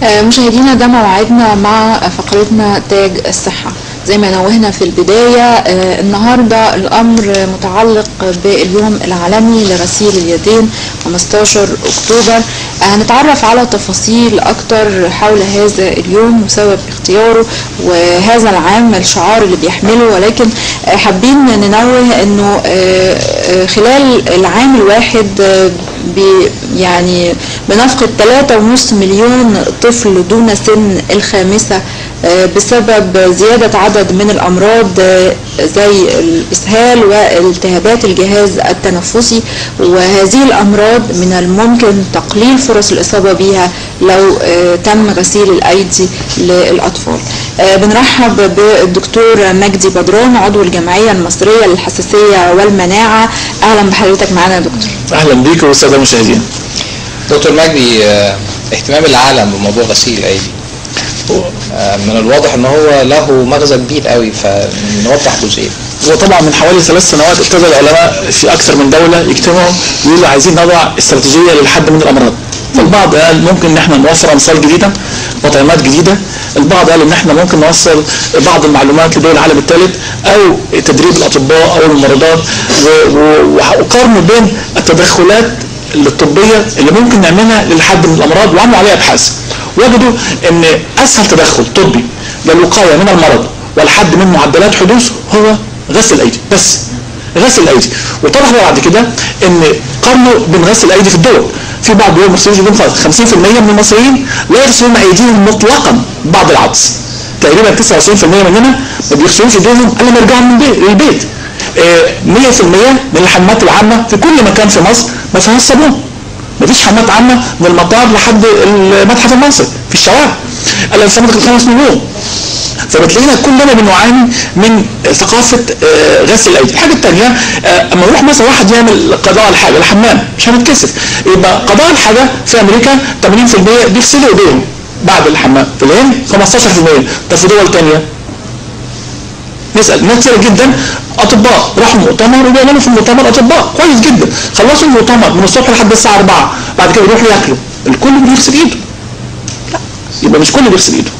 مشاهدينا، ده موعدنا مع فقرتنا تاج الصحة. زي ما نوهنا في البداية، النهاردة الأمر متعلق باليوم العالمي لغسيل اليدين 15 أكتوبر. هنتعرف على تفاصيل أكتر حول هذا اليوم وسبب اختياره وهذا العام الشعار اللي بيحمله، ولكن حابين ننوه أنه خلال العام الواحد يعني بنفقد 3.5 مليون طفل دون سن الخامسة بسبب زيادة عدد من الأمراض زي الإسهال والتهابات الجهاز التنفسي، وهذه الأمراض من الممكن تقليل فرص الإصابة بها لو تم غسيل الأيدي للأطفال. بنرحب بالدكتور مجدي بدران، عضو الجمعية المصرية للحساسية والمناعة. أهلا بحضرتك معنا يا دكتور. أهلا بيك والسادة المشاهدين. دكتور مجدي، اهتمام العالم بموضوع غسيل الأيدي من الواضح ان هو له مغزى كبير قوي، فنوضح جزئين. وطبعا من حوالي 3 سنوات ابتدى العلماء في اكثر من دوله يجتمعوا يقولوا عايزين نضع استراتيجيه للحد من الامراض. فالبعض قال ممكن ان احنا نوفر امثال جديده، تطعيمات جديده. البعض قال ان احنا ممكن نوصل بعض المعلومات لدول العالم الثالث او تدريب الاطباء او الممرضات، وقارنوا بين التدخلات الطبيه اللي ممكن نعملها للحد من الامراض، وعملوا عليها ابحاث. وجدوا ان اسهل تدخل طبي للوقايه من المرض والحد من معدلات حدوثه هو غسل الايدي، بس غسل الايدي. وطرحوا بعد كده ان قارنوا بين غسل الايدي في الدول. في بعض الدول المصريين 50% من المصريين لا يغسلون ايديهم مطلقا بعد العطس. تقريبا 29% مننا ما بيغسلوش ايديهم الا لما يرجعوا من البيت. 100% من الحمامات العامه في كل مكان في مصر ما فيهاش صابون. مفيش حمامات عامه من المطار لحد المتحف المصري في الشوارع الا لسنه ال5 مليون. فبتلاقينا كلنا بنعاني من ثقافه غسل الايدي. الحاجه الثانيه، اما يروح مثلا واحد يعمل قضاء الحاجه الحمام مش هنتكسف، يبقى قضاء الحاجه في امريكا 80% بيغسلوا ايديهم بعد الحمام، في الهند 15%. طب في دول ثانيه نسال ناس كتير جدا اطباء راحوا مؤتمر وبيعملوا في المؤتمر اطباء كويس جدا، خلصوا المؤتمر من الصبح لحد الساعه 4، بعد كده يروحوا ياكلوا. الكل بيغسل ايده؟ لا، يبقى مش كل بيغسل ايده.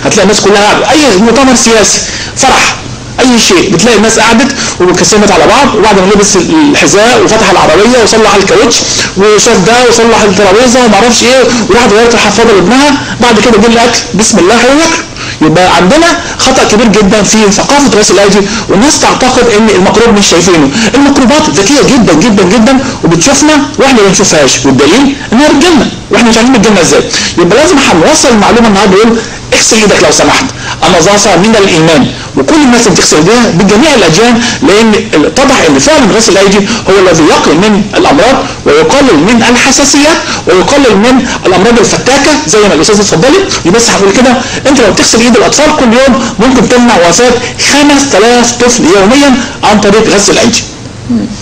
هتلاقي الناس كلها قاعده، اي مؤتمر سياسي، فرح، اي شيء، بتلاقي الناس قعدت وكسمت على بعض، وبعد ما لبس الحذاء وفتح العربيه وصلح الكاوتش وشاف ده وصلح الترابيزه وما اعرفش ايه وراحت غيرت الحفاضه لابنها، بعد كده جه الاكل بسم الله هياكل. يبقى عندنا خطأ كبير جدا في ثقافة غسل الايدي، والناس تعتقد ان الميكروب مش شايفينه. الميكروبات ذكية جدا جدا جدا وبتشوفنا واحنا ما بنشوفهاش، والدليل انها بتجيلنا واحنا مش عارفين بتجيلنا ازاي. يبقى لازم هنوصل المعلومة النهارده، يقول اغسل ايدك لو سمحت، النظافة من الايمان، وكل الناس بتغسل ايديها بجميع الاديان، لان اتضح ان فعلا غسل الايدي هو الذي يقي من الامراض ويقلل من الحساسيات ويقلل من الامراض الفتاكه زي ما الاستاذه اتفضلت. بس هقول كده، انت لو بتغسل ايد الاطفال كل يوم ممكن تمنع وفاه 5000 طفل يوميا عن طريق غسل الايدي.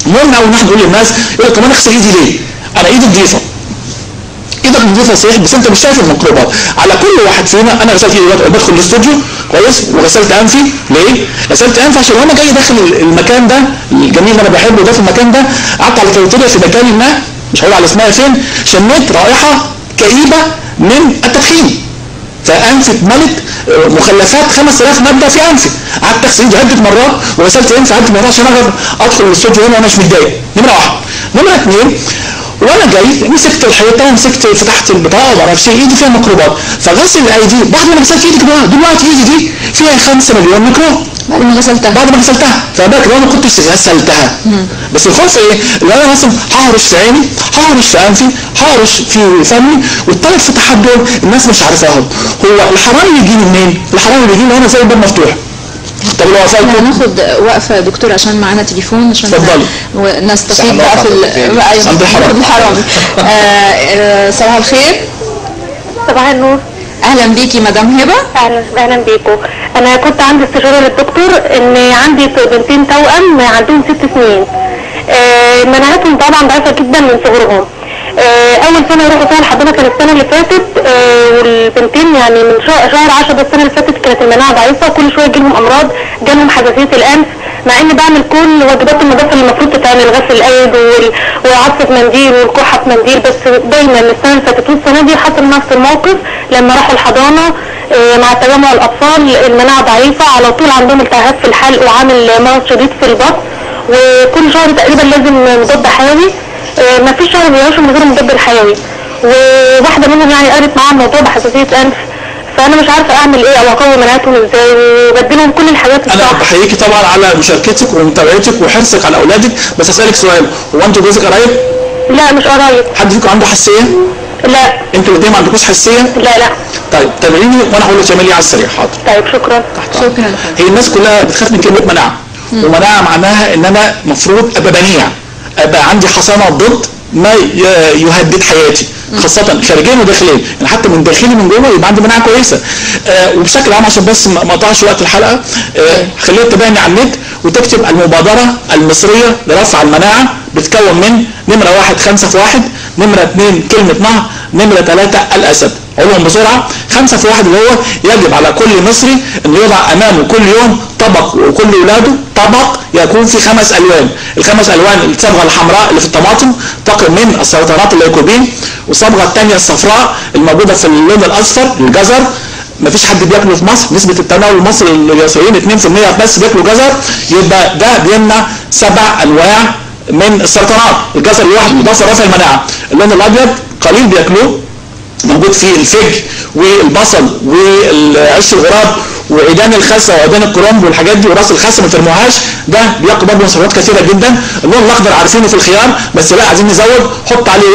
المهم اول ما احنا نقول للناس يقول طب انا اغسل ايدي ليه؟ انا ايدي نظيفه. ايدك نظيفه صحيح، بس انت مش شايف الميكروبات. على كل واحد فينا، انا غسلت ايدي دلوقتي بدخل الاستوديو كويس وغسلت انفي. ليه؟ غسلت انفي عشان وانا جاي داخل المكان ده الجميل اللي انا بحبه ده، في المكان ده قعدت على الكافيتيريا في مكان ما مش هقول على اسمها فين، شميت رائحه كئيبه من التدخين، فانفي اتملت مخلفات 5000 ماده في انفي. قعدت اغسل ايدي عده مرات وغسلت انفي عده مرات عشان اقدر ادخل الاستوديو هنا وانا مش متضايق. نمره واحد. نمره اثنين، وانا جاي مسكت الحيطه ومسكت فتحت البطاقه وما اعرفش ايدي فيها ميكروبات، فغسل الايدي بعد ما غسلت ايدي كده دلوقتي ايدي دي فيها 5 مليون ميكروب بعد ما غسلتها. فبالك لو انا ما كنتش غسلتها. بس الخوف ايه؟ لو انا مثلا ههرش في عيني، ههرش في انفي، ههرش في فمي، والثلاث فتحات دول الناس مش عارفاهم. هو الحرام يجيني منين؟ الحرام بيجيني وانا زي الباب مفتوح. طب لو هناخد وقفه يا دكتور عشان معانا تليفون عشان نستفيد بقى في الحرام. صباح الخير. صباح النور. اهلا بيكي مدام هبه. اهلا بيكم. انا كنت عندي استشاره للدكتور ان عندي بنتين توأم عندهم 6 سنين. مناعتهم طبعا ضعيفه جدا من صغرهم. اول سنه يروحوا فيها لحضانه كان السنه اللي فاتت، والبنتين يعني من شهر 10 السنه اللي فاتت كانت المناعه ضعيفه، كل شويه يجيلهم امراض، جالهم حساسيه الانف، مع اني بعمل كل واجبات النظافه اللي المفروض تتعمل، غسل الايد وعصة منديل والكحه منديل، بس دايما السنه اللي فاتت والسنه دي حصل نفس الموقف لما راحوا الحضانه مع تجمع الاطفال، المناعه ضعيفه، على طول عندهم التهاب في الحلق وعامل مرض شديد في البطن، وكل شهر تقريبا لازم مضاد حيوي، ما فيش شهر بيعيشوا من غير المضاد الحيوي، وواحده منهم يعني قالت معاها الموضوع بحساسيه انف، فانا مش عارفه اعمل ايه او اقوي مناعتهم ازاي وبديلهم كل الحاجات الصح. انا بحييكي طبعا على مشاركتك ومتابعتك وحرصك على اولادك، بس اسالك سؤال، هو انتوا جوزك قريب؟ لا مش قرايب. حد فيكم عنده حساسيه؟ لا. انتوا الاثنين ما عندكوش حساسيه؟ لا. طيب تابعيني وانا هقول لك تعملي ايه على السريع. حاضر. طيب شكرا. شكرا. هي الناس كلها بتخاف من كلمه مناعه، ومناعه معناها ان انا المفروض ابقى بنيع، ابقى عندي حصانه ضد ما يهدد حياتي، خاصة خارجيا وداخليا، يعني حتى من داخلي من جوه يبقى عندي مناعة كويسة. وبشكل عام عشان بس ما اقطعش وقت الحلقة، خليها تتابعني على النت وتكتب المبادرة المصرية لرفع المناعة، بتكون من نمرة 1 5 في 1، نمرة 2 كلمة نهر، نمرة 3 الأسد. أقولهم بسرعة. 5 في 1 اللي هو يجب على كل مصري أن يضع أمامه كل يوم طبق، وكل أولاده طبق يكون فيه 5 ألوان. ال5 ألوان الصبغة الحمراء اللي في الطماطم تقي من السرطانات الليكوبين، والصبغة الثانية الصفراء الموجودة في اللون الأصفر الجزر، مفيش حد بياكله في مصر، نسبة التناول المصري المصريين 2% بس بياكلوا جزر، يبقى ده بيمنع 7 أنواع من السرطانات. الجزر لوحده إضافة رفع المناعة. اللون الأبيض قليل بياكلوه، موجود فيه الفج والبصل والعش الغراب وعيدان الخسه وعيدان الكرنب والحاجات دي وراس الخسه ما ترموهاش، ده بيقي برضه مسرات كثيره جدا. اللون الاخضر عارفينه في الخيار، بس لا عايزين نزود، حط عليه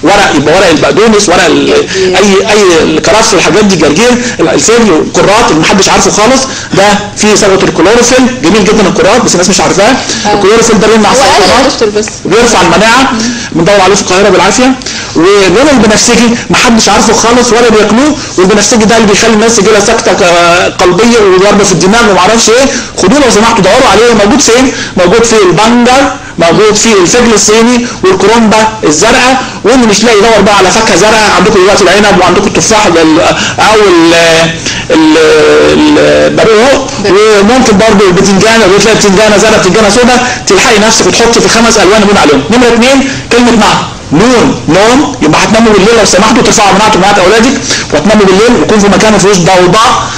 ورق يبقى ورق البقدونس، ورق اي الكرفس والحاجات دي، جرجير، الفجل والكرات اللي محدش عارفه خالص، ده فيه صبغه الكلوروفيل، جميل جدا الكرات بس الناس مش عارفاها. الكلوروفيل ده بيمنع السرطانات وبيرفع المناعه، بندور عليه في القاهره بالعافيه. واللون البنفسجي محدش عارفه خالص ولا بياكلوه، والبنفسجي ده اللي بيخلي الناس يجي لها سكته قلبيه وضربه في الدماغ وما اعرفش ايه. خدوه لو سمحتوا دوروا عليه، موجود فين؟ موجود في البنجر، موجود في الفجل الصيني والكرومبا الزرقاء. واللي مش لاقي يدور بقى على فاكهه زرقاء، عندكم دلوقتي العنب وعندكم التفاح او البرقوق، وممكن برضه البتنجان، لو تلاقي بتنجانه زرقاء بتنجانه سوداء، تلحقي نفسك وتحطي في 5 ألوان نقول عليهم. نمره 2 كلمه نهر، نوم، يبقى هتناموا بالليل لو سمحتوا، ترفعوا مناعه اولادك وتناموا بالليل ويكون في مكان ما فيهوش ضوضاء،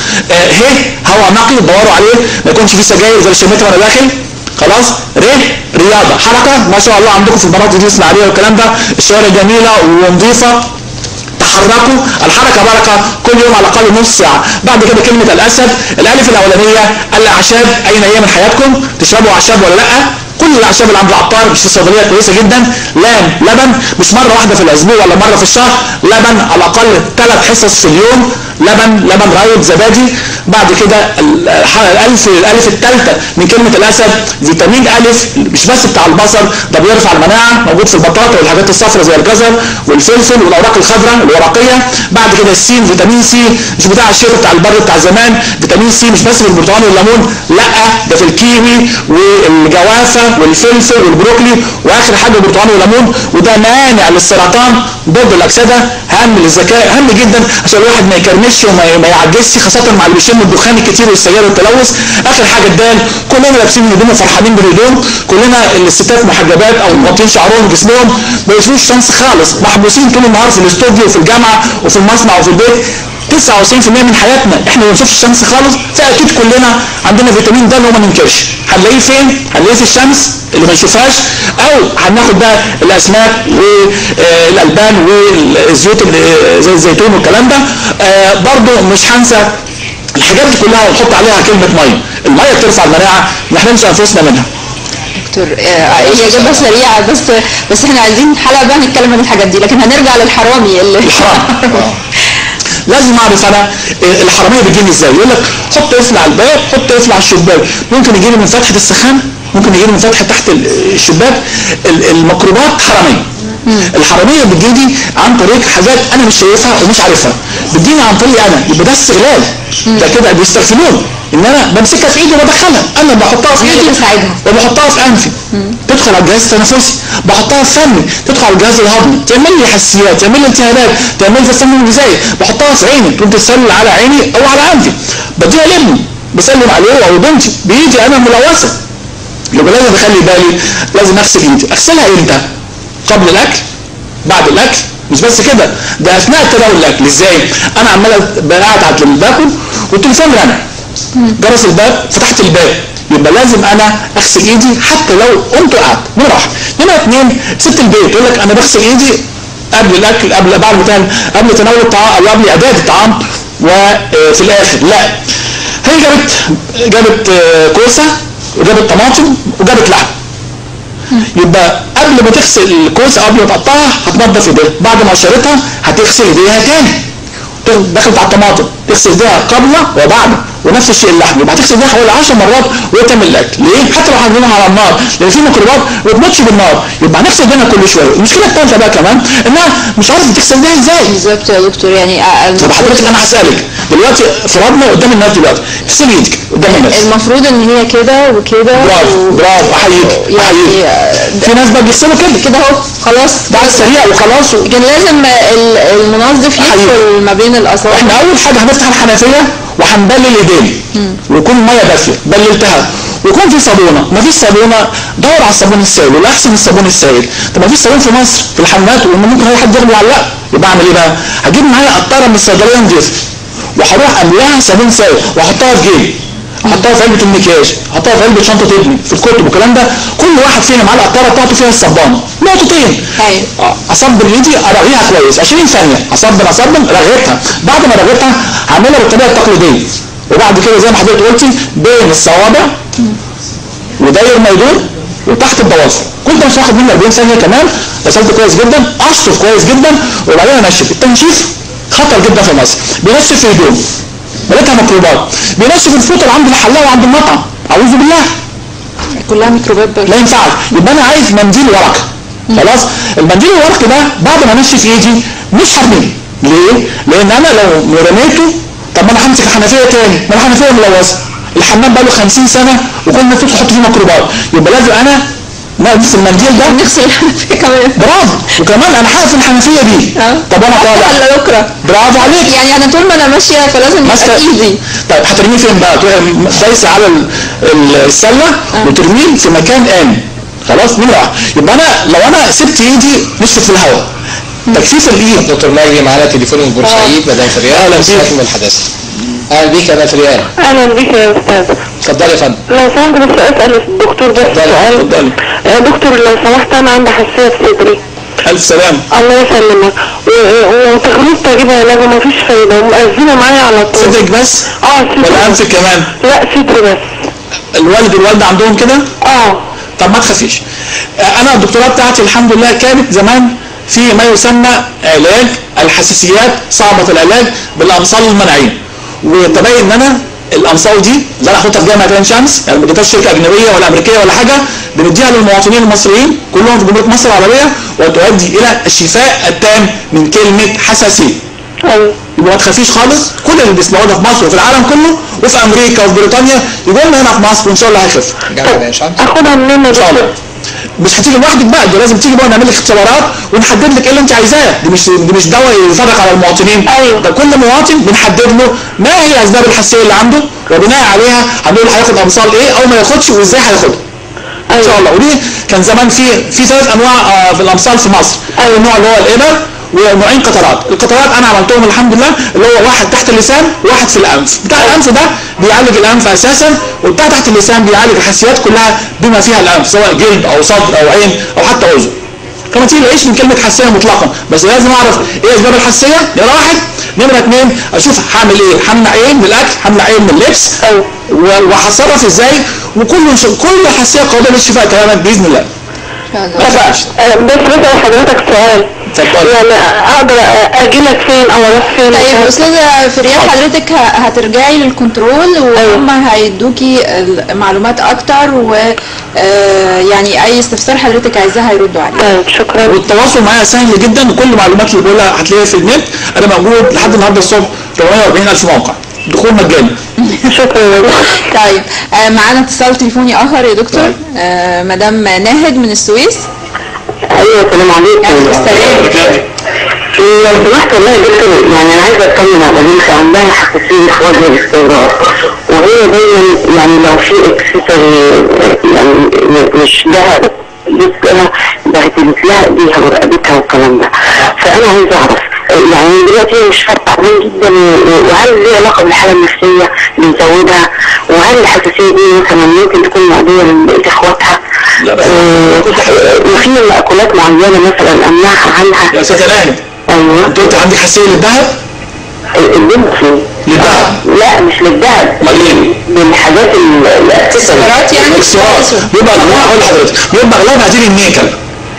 هواء نقي تدوروا عليه، ما يكونش فيه سجاير زي شميتها وانا داخل. خلاص. رياضه، حركه، ما شاء الله عندكم في المناطق دي الاسماعيليه والكلام ده الشوارع جميله ونظيفه، تحركوا، الحركه بركه، كل يوم على الاقل نص ساعه. بعد كده كلمه الاسد، الالف الاولانيه الاعشاب، اين هي من حياتكم؟ تشربوا اعشاب ولا لا؟ كل الاعشاب اللي عند العطار مش في الصيدليه كويسه جدا. لبن مش مره واحده في الاسبوع ولا مره في الشهر، لبن على الاقل 3 حصص في اليوم، لبن رايب زبادي. بعد كده الالف الثالثه من كلمه الاسد فيتامين الف، مش بس بتاع البصل، ده بيرفع المناعه، موجود في البطاطا والحاجات الصفراء زي الجزر والفلفل والاوراق الخضراء الورقيه. بعد كده السين، فيتامين سي، مش بتاع الشتاء بتاع البر بتاع زمان، فيتامين سي مش بس في البرتقال والليمون، لا ده في الكيوي والجوافه والفلفل والبروكلي، واخر حاجه البرتقال والليمون، وده مانع للسرطان، ضد الاكسده، هام للذكاء، هام جدا عشان الواحد ما يكرمش وما يعجزش، خاصه مع اللي بيشم الدخان الكتير والسجاير والتلوث. اخر حاجه الدال، كلنا لابسين هدوم وفرحانين بالهدوم، كلنا الستات محجبات او مغطين شعرهم وجسمهم، ما يشوفوش شمس خالص، محبوسين طول النهار في الاستوديو وفي الجامعه وفي المصنع وفي البيت. 99% من حياتنا احنا ما بنشوفش الشمس خالص، فاكيد كلنا عندنا فيتامين د وما ننكرش. هنلاقيه فين؟ هنلاقيه في الشمس اللي ما نشوفهاش، او هناخد بقى الاسماك والالبان والزيوت زي الزيتون والكلام ده. برضو مش هنسى الحاجات دي كلها ونحط عليها كلمه ميه. الميه بترفع المناعه، ما نحرمش انفسنا منها. دكتور هي اجابه سريعه، بس احنا عايزين حلقه بقى نتكلم عن الحاجات دي، لكن هنرجع للحرامي الحرام. لازم اعرف انا الحراميه بتجيني ازاي. يقول لك حط قفل على الباب، حط قفل على الشباك، ممكن يجيني من فتحه السخان، ممكن يجيني من فتحه تحت الشباك. الميكروبات حراميه. الحراميه بتجيني عن طريق حاجات انا مش شايفها ومش عارفها، بتجيني عن طريق انا، يبقى ده استغلال، ده كده بيستغفلون ان انا بمسكها في ايدي وبدخلها، انا بحطها في ايدي وبحطها في انفي، تدخل على الجهاز التنفسي، بحطها في فمي، تدخل على الجهاز الهضمي، تعمل لي حساسيات، تعمل لي التهابات، تعمل لي تسمم الغذائي، بحطها في عيني تقوم تتسلل على عيني او على انفي، بديها لابني بسلم عليه او بنتي بايدي انا ملوثه، يبقى لازم اخلي بالي، لازم اغسل ايدي. اغسلها امتى؟ قبل الاكل، بعد الاكل، مش بس كده، ده اثناء تناول الاكل. ازاي؟ انا عمال قاعد على باكل والتليفون رن، جرس الباب، فتحت الباب، يبقى لازم انا اغسل ايدي حتى لو قمت وقعدت. نمره واحد. نمره اثنين، ست البيت تقول لك انا بغسل ايدي قبل الاكل، قبل بعد قبل تناول الطعام او قبل اعداد الطعام وفي الاخر. لا، هي جابت كوسه وجابت طماطم وجابت لحم، يبقى قبل ما تغسل الكوسه قبل ما تقطعها هتنضف ايديها، بعد ما قشرتها هتغسل ايديها تاني. دخلت على الطماطم تغسل ايديها قبل وبعد، ونفس الشيء اللحم، يبقى هتغسل ايديها حوالي 10 مرات وتعمل الاكل. ليه؟ حتى لو هنعملها على النار، لان في ميكروبات ما بتموتش بالنار، يبقى هنغسل ايدينا كل شويه. المشكله الثالثه بقى كمان انها مش عارفه تغسل ايديها ازاي. بالظبط يا دكتور. يعني طب حضرتك انا هسالك دلوقتي، فرضنا قدام الناس دلوقتي تغسلي ايدك قدام الناس، المفروض ان هي كده وكده. برافو احييك احييك. في ناس بقى بيغسلوا كده اهو خلاص بعد سريع وخلاص. كان لازم المنظف يدخل ما بين الاصابع. احنا اول حاجه هنفتح الحنفيه وهنبلل ايدينا، ويكون الميه دافيه بللتها، ويكون في صابونه. ما فيش صابونه دور على الصابون السائل، والاحسن الصابون السائل. طب ما فيش صابون في مصر في الحمامات، وممكن اي حد ياخده يعلقه، يبقى اعمل ايه بقى؟ هجيب معايا قطاره من الصيدليه نضيفه، وهروح املاها صابون سائل واحطها في جيبي، احطها في علبه المكياج، احطها في علبه شنطه ابني، في الكتب والكلام ده. كل واحد فينا معاه القطاره بتاعته فيها الصبانه نقطتين. اصبر ايدي ارغيها كويس 20 ثانيه، اصبر رغيتها. بعد ما رغيتها هعملها بالطريقه التقليديه، وبعد كده زي ما حضرتك قلتي بين الصوابع وداير ما يدور وتحت الضوافر. كل ده مش هياخد مني 40 ثانيه كمان. غسلت كويس جدا، اشطف كويس جدا، وبعدين انشف. التنشيف خطر جدا في مصر. بينشف الهدوم بلاتها ميكروبات، بينشف الفوطه عند الحلاق وعند المطعم، اعوذ بالله كلها ميكروبات بقى. لا ينفعش. يبقى انا عايز منديل ورقه. خلاص، المنديل الورقي ده بعد ما انشف ايدي مش هرميه. ليه؟ لان انا لو رميته، طب ما انا همسك الحنفيه تاني، ما الحنفيه ملوثه، الحمام بقى له 50 سنه وكل الناس تحط فيه ميكروبات، يبقى لازم انا نفس المنديل ده نغسل الحنفيه كمان. برافو. وكمان انا هقفل الحنفيه دي. طب انا طالع ولا بكره. برافو عليك. يعني انا طول ما انا ماشيه فلازم يبقى ايدي. طيب هترميه فين بقى؟ دايسه على السله وترميه في مكان امن. خلاص، نمره واحد. يبقى انا لو انا سبت ايدي نشفت في الهواء. تجفيف الايد. دكتور مجدي معانا تليفون من بورسعيد مدام فريال. اهلا بيك. من الحداثه. اهلا بيك يا مدام فريال. اهلا بك يا استاذ. اتفضلي يا فندم. لو سمحت بس اسال الدكتور بس سؤال. اتفضلي. دكتور لو سمحت انا عندي حساسيه في صدري. الف سلام. الله يسلمك. وتجربت اجيب علاج ومفيش فايده ومأذنه معايا على طول. صدرك بس؟ صدري. ولا انفك كمان؟ لا صدري بس. الوالد والوالده عندهم كده؟ طب ما تخافيش. انا الدكتوراه بتاعتي الحمد لله كانت زمان في ما يسمى علاج الحساسيات صعبه العلاج بالامصال المناعيه، وتبين ان انا الامصال دي اللي انا هاخدها في جامعه عين شمس، يعني ما جبتهاش شركه اجنبيه ولا امريكيه ولا حاجه، بنديها للمواطنين المصريين كلهم في جمهوريه مصر العربيه، وتؤدي الى الشفاء التام من كلمه حساسيه. يبقى ما تخافيش خالص. كل اللي بيسمعونا في مصر وفي العالم كله وفي امريكا وفي بريطانيا يقول لنا هنا في مصر وان شاء الله هيخف. اخدها منين ان شاء الله؟ مش هتيجي لوحدك بقى، ده لازم تيجي بقى نعمل لك اختبارات ونحدد لك ايه اللي انت عايزاه. دي مش دواء يفرق على المواطنين. ده كل مواطن بنحدد له ما هي اسباب الحساسيه اللي عنده، وبناء عليها هنقول هياخد امصال ايه او ما ياخدش وازاي هياخدها. ان شاء الله. ودي كان زمان في 3 انواع في الامصال في مصر. النوع اللي هو الابر، ونوعين قطرات. القطرات انا عملتهم الحمد لله، اللي هو واحد تحت اللسان وواحد في الانف. بتاع الانف ده بيعالج الانف اساسا، وبتاع تحت اللسان بيعالج الحساسيات كلها بما فيها الانف، سواء جلد او صدر او عين او حتى اذن. كما تيجي العيش من كلمه حساسيه مطلقا، بس لازم اعرف ايه اسباب الحساسيه. نمره واحد. نمره اثنين اشوف هعمل ايه، همنع ايه من الاكل، همنع ايه من اللبس، وهتصرف ازاي. كل حساسيه قابله للشفاء تماما باذن الله. بس بسأل حضرتك سؤال. يعني اقدر اجي لك فين او اروح فين؟ طيب استاذه فريال، حضرتك هترجعي للكنترول وهم هيدوكي معلومات اكتر، و يعني اي استفسار حضرتك عايزاه هيردوا عليه. طيب شكرا. والتواصل معايا سهل جدا، وكل المعلومات اللي بقولها هتلاقيها في النت. انا موجود لحد النهارده الصبح 440,000 موقع، دخول مجاني. شكرا. طيب معانا اتصال تليفوني اخر يا دكتور. مدام ناهد من السويس. ايوه السلام عليكم. السلام. لو سمحت والله يا دكتور، يعني انا عايزه اطمن على بنتي، عندها حساسيه في وجه الاستمرار، وهي دايما يعني لو في اكسسوري يعني مش ذهب لسه بهدلت لها ايديها ورقبتها والكلام ده. فانا عايزه اعرف يعني دلوقتي مش تعبان جدا، وهل ليه علاقه بالحاله النفسيه بنزودها؟ وهل الحساسيه دي مثلا ممكن تكون معديه لبقيه اخواتها؟ وفي مأكولات معينه مثلا امنعها عنها؟ يا استاذ ناهد، ايوه انت عندك حساسيه للذهب؟ البنت للذهب؟ لا مش للذهب، امال ايه؟ بالحاجات اكسسوارات يعني. يبقى هقول لحضرتك، يبقى اغلبها دي النيكل.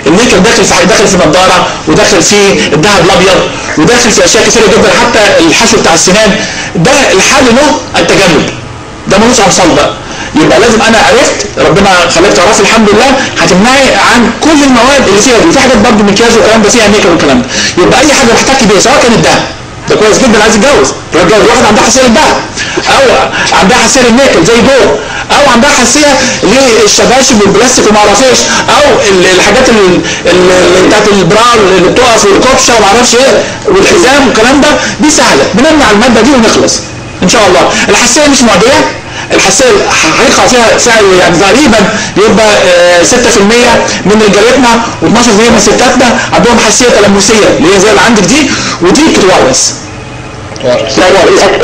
النيكل داخل في نظاره، وداخل في الذهب الابيض، وداخل في اشياء كثيره جدا، حتى الحشو بتاع السنان ده الحل له التجنب، ده ملوش امثال بقى. يبقى لازم انا عرفت، ربنا خلاك تعرفي الحمد لله، هتمنعي عن كل المواد اللي فيها دي. في حاجات برضه مكياج والكلام ده فيها نيكل والكلام ده. يبقى اي حاجه بحتك بيها سواء كان الذهب ده كويس جدا، عايز يتجوز الراجل، واحد عندها حساسيه للذهب او عندها حساسيه للنيكل زي دول، او عندها حساسيه للشباشب والبلاستيك وما اعرفش، او الحاجات بتاعت البرا اللي بتقف والكوبشه وما اعرفش ايه والحزام والكلام ده، دي سهله بنمنع الماده دي ونخلص ان شاء الله. الحساسيه مش معديه، الحساسيه هيقع فيها فعل يعني تقريبا يبقى 6% من رجالتنا و12% من ستاتنا عندهم حساسيه تلامسيه اللي هي زي اللي عندك دي، ودي بتتورث.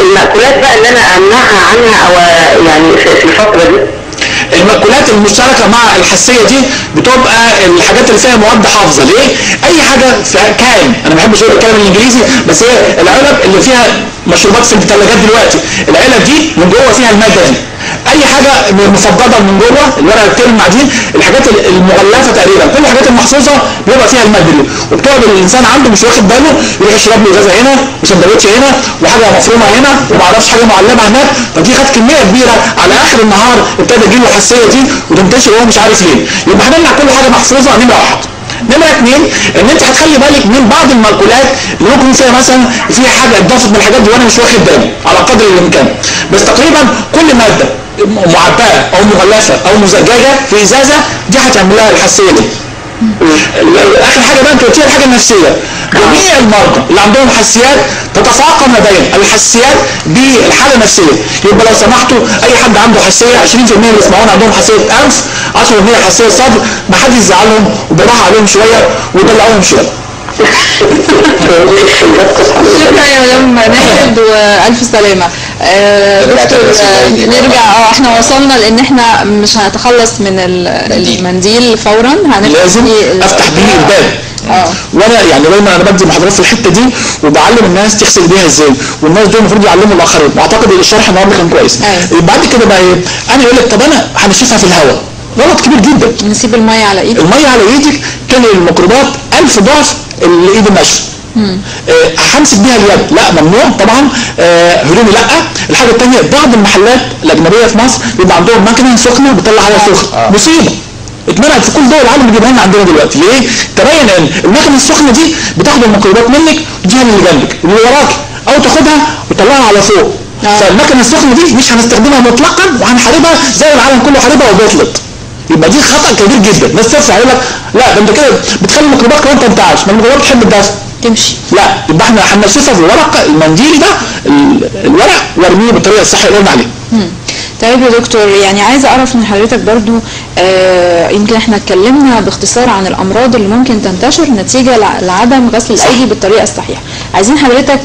المأكولات بقى اللي انا امنعها عنها او يعني في الفتره دي، المأكولات المشتركة مع الحساسية دي بتبقى الحاجات اللي فيها مواد حافظة. ليه؟ أي حاجة فيها كان، أنا ما بحبش أقول الكلام الإنجليزي، بس هي العلب اللي فيها مشروبات في الثلاجات دلوقتي، العلب دي من جوه فيها المادة دي. أي حاجة مفضلة من جوه، الورقة بتلمع دي، الحاجات المغلفة تقريبا، كل الحاجات المحفوظة بيبقى فيها المادة دي، وبتقعد الإنسان عنده مش واخد باله يروح يشرب له غازة هنا وسندوتش هنا وحاجة مفرومة هنا وما اعرفش حاجة معلبة هناك، فدي خد كمية كبيرة على آخر النهار ابتدى يجيله الحساسية دي وتنتشر وهو مش عارف ليه. يبقى هنمنع كل حاجة محفوظة. نمرة واحد. نمرة اثنين، ان انت هتخلي بالك من بعض المأكولات اللي ممكن فيها مثلا فيها حاجة اضافت من الحاجات دي وانا مش واخد بالي على قدر الامكان، بس تقريبا كل مادة معبأة او مغلفة او مزججة في ازازة دي هتعمل لها الحساسية دي. اخر حاجة بقى انت قلتيها الحاجة النفسية. جميع المرضى اللي عندهم حساسيات تتفاقم لديهم الحساسيات بالحالة النفسية. يبقى لو سمحتوا اي حد عنده حساسية، 20% اللي يسمعونا عندهم حساسية انف، 10% حساسية صدر، ما حدش يزعلهم وبالراحة عليهم شوية ودلعوهم شوية. شكرا يا مدام ناهد والف سلامه. دكتور نرجع، احنا وصلنا لان احنا مش هنتخلص من المنديل فورا، لازم افتح بيه الباب. وانا يعني دايما انا بدي محاضرات في الحته دي وبعلم الناس تغسل بيها ازاي، والناس دول المفروض يعلموا الاخرين، واعتقد الشرح النهارده كان كويس. بعد كده بقى ايه؟ انا يقول لك طب انا هنشفها في الهواء، غلط كبير جدا. نسيب الميه على ايدك، الميه على ايدك كان الميكروبات 1000 ضعف الايد الناشفه. همسك بيها اليد، لا ممنوع طبعا. هدومي لا. الحاجه الثانيه، بعض المحلات الاجنبيه في مصر بيبقى عندهم مكنه سخنه بتطلع عليها سخن، مصيبه اتمنعت في كل دول العالم بيجيبها لنا عندنا دلوقتي. ليه؟ تبين ان المكنه السخنه دي بتاخد الميكروبات منك وتديها للي جنبك واللي وراك، او تاخدها وتطلعها على فوق. فالمكنه السخنه دي مش هنستخدمها مطلقا وهنحاربها زي العالم كله حاربها وبطلت. يبقى دي خطأ كبير جدا. الناس ترفع يقول لك لا ده انت كده بتخلي الميكروبات كمان ما تنتعش، ما الميكروبات بتحب الدفء تمشي. لا، يبقى احنا هننشفها في الورق المنديل ده، الورق وارميه بالطريقه الصح اللي قلنا عليها. طيب يا دكتور، يعني عايزه اعرف من حضرتك برضو، يمكن احنا اتكلمنا باختصار عن الامراض اللي ممكن تنتشر نتيجه لعدم غسل الايدي بالطريقه الصحيحه، عايزين حضرتك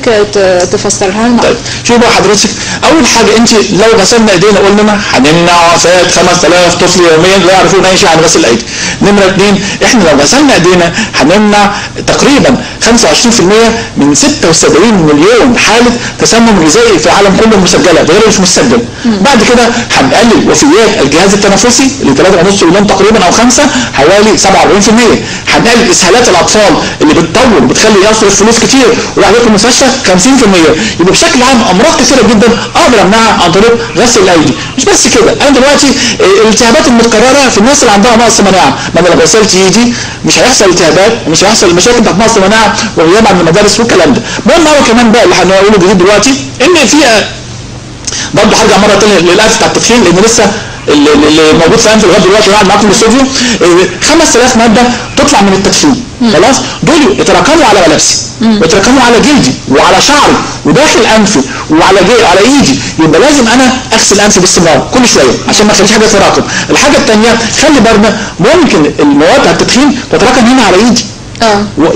تفسرها لنا. طيب شوف بقى حضرتك، اول حاجه انت لو غسلنا ايدينا قلنا هنمنع وفاه 5000 طفل يوميا لا يعرفون اي شيء عن غسل الايدي. نمره اثنين، احنا لو غسلنا ايدينا هنمنع تقريبا 25% من 76 مليون حاله تسمم غذائي في العالم كله مسجله، ده غير مش مسجل. بعد كده هنقلل وفيات الجهاز التنفسي ل 3.5 مليون تقريبا او 5 حوالي 47%. هنقلل اسهالات الاطفال اللي بتطول وبتخلي يصرف فلوس كتير ويروح يدخل المستشفى 50%. يبقى بشكل عام امراض كثيره جدا اقدر امنعها عن طريق غسل الايدي. مش بس كده، انا دلوقتي الالتهابات المتكرره في الناس اللي عندها نقص مناعه، ما انا لو غسلت ايدي مش هيحصل التهابات ومش هيحصل المشاكل بتاعت نقص المناعه وغياب عن المدارس والكلام ده. مهم قوي كمان بقى اللي هنقوله جديد دلوقتي، ان في برضه هرجع مره ثانيه للانف بتاع التدخين لان لسه اللي موجود في انف لغايه دلوقتي قاعد معاكم الاستوديو 5000 ماده تطلع من التدخين خلاص دول يتراكموا على ملابسي ويتراكموا على جلدي وعلى شعري وداخل انفي وعلى على ايدي. يبقى لازم انا اغسل انفي باستمرار كل شويه عشان ما تخليش حاجه تتراكم. الحاجه الثانيه خلي بالنا ممكن المواد بتاع التدخين تتراكم هنا على ايدي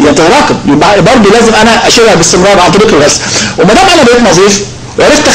يتراكم، يبقى برضه لازم انا اشيلها باستمرار عن طريق الغسل. وما دام انا بقيت نظيف وعرفت